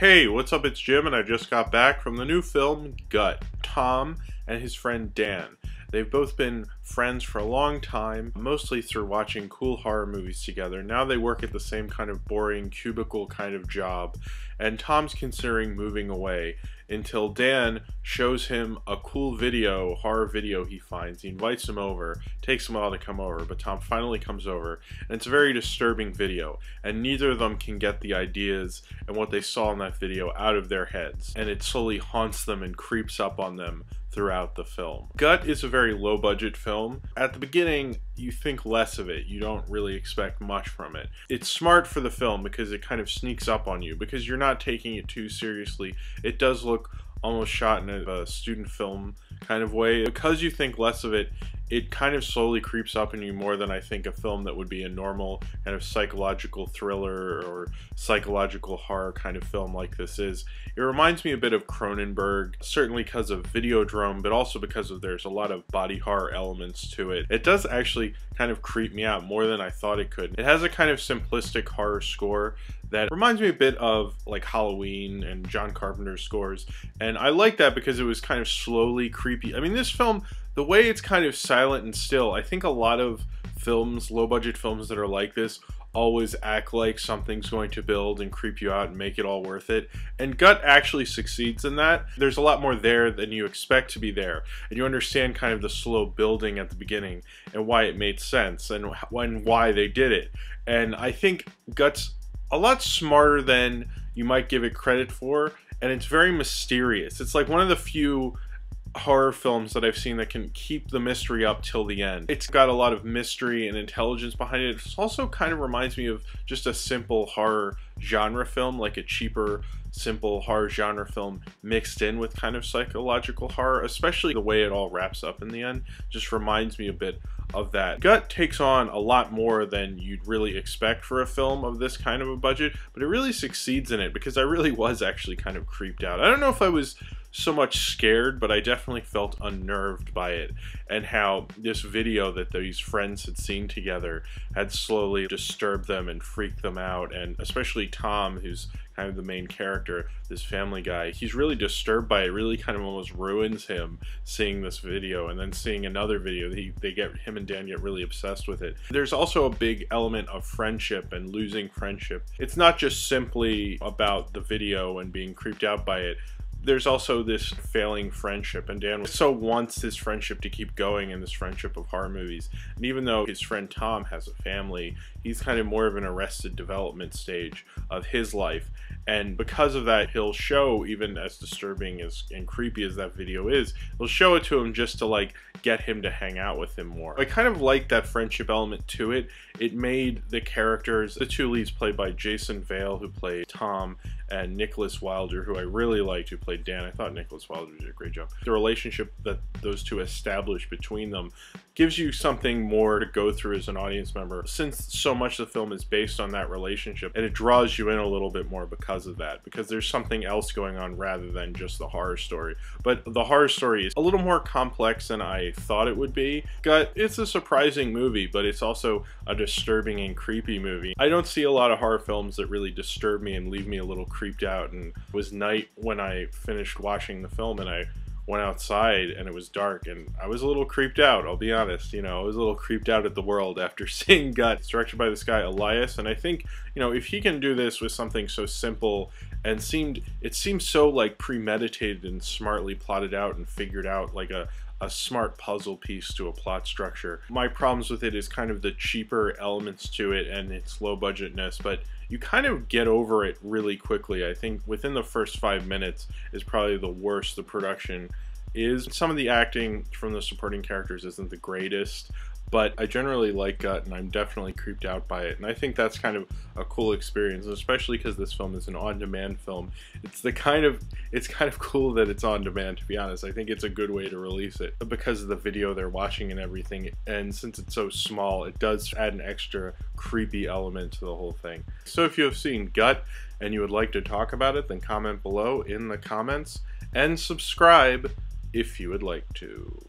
Hey, what's up? It's Jim, and I just got back from the new film, Gut. Tom and his friend Dan. They've both been friends for a long time, mostly through watching cool horror movies together. Now they work at the same kind of boring cubicle kind of job, and Tom's considering moving away until Dan shows him a cool video, horror video he finds. He invites him over, takes him a while to come over, but Tom finally comes over, and it's a very disturbing video, and neither of them can get the ideas and what they saw in that video out of their heads, and it slowly haunts them and creeps up on them throughout the film. Gut is a very low-budget film. At the beginning, you think less of it. You don't really expect much from it. It's smart for the film because it kind of sneaks up on you, because you're not taking it too seriously. It does look almost shot in a student film kind of way. Because you think less of it, it kind of slowly creeps up on you more than I think a film that would be a normal kind of psychological thriller or psychological horror kind of film like this is. It reminds me a bit of Cronenberg, certainly because of Videodrome, but also because of there's a lot of body horror elements to it. It does actually kind of creep me out more than I thought it could. It has a kind of simplistic horror score that reminds me a bit of like Halloween and John Carpenter's scores, and I like that because it was kind of slowly creepy. I mean, this film, the way it's kind of silent and still, I think a lot of films, low-budget films that are like this, always act like something's going to build and creep you out and make it all worth it. And Gut actually succeeds in that. There's a lot more there than you expect to be there. And you understand kind of the slow building at the beginning and why it made sense and why they did it. And I think Gut's a lot smarter than you might give it credit for. And it's very mysterious. It's like one of the few horror films that I've seen that can keep the mystery up till the end. It's got a lot of mystery and intelligence behind it. It also kind of reminds me of just a simple horror genre film, like a cheaper, simple horror genre film mixed in with kind of psychological horror, especially the way it all wraps up in the end. Just reminds me a bit of that. Gut takes on a lot more than you'd really expect for a film of this kind of a budget, but it really succeeds in it because I really was actually kind of creeped out. I don't know if I was so much scared, but I definitely felt unnerved by it, and how this video that these friends had seen together had slowly disturbed them and freaked them out. And especially Tom, who's kind of the main character, this family guy, he's really disturbed by it. Really kind of almost ruins him seeing this video, and then seeing another video, him and Dan get really obsessed with it. There's also a big element of friendship and losing friendship. It's not just simply about the video and being creeped out by it. There's also this failing friendship, and Dan so wants his friendship to keep going in this friendship of horror movies. And even though his friend Tom has a family, he's kind of more of an arrested development stage of his life. And because of that, he'll show, even as disturbing and creepy as that video is, he'll show it to him just to like get him to hang out with him more. I kind of like that friendship element to it. It made the characters, the two leads played by Jason Vale, who played Tom, and Nicholas Wilder, who I really liked, who played Dan. I thought Nicholas Wilder did a great job. The relationship that those two established between them gives you something more to go through as an audience member, since so much of the film is based on that relationship, and it draws you in a little bit more because of that, because there's something else going on rather than just the horror story. But the horror story is a little more complex than I thought it would be. It's a surprising movie, but it's also a disturbing and creepy movie. I don't see a lot of horror films that really disturb me and leave me a little creeped out. And it was night when I finished watching the film, and I went outside and it was dark, and I was a little creeped out, I'll be honest. You know, I was a little creeped out at the world after seeing Gut. It's directed by this guy Elias, and I think, you know, if he can do this with something so simple and it seems so like premeditated and smartly plotted out and figured out, like a smart puzzle piece to a plot structure. My problems with it is kind of the cheaper elements to it and its low budgetness, but you kind of get over it really quickly. I think within the first 5 minutes is probably the worst the production is. Some of the acting from the supporting characters isn't the greatest, but I generally like Gut, and I'm definitely creeped out by it. And I think that's kind of a cool experience, especially because this film is an on-demand film. It's kind of cool that it's on demand, to be honest. I think it's a good way to release it because of the video they're watching and everything. And since it's so small, it does add an extra creepy element to the whole thing. So if you have seen Gut and you would like to talk about it, then comment below in the comments and subscribe if you would like to.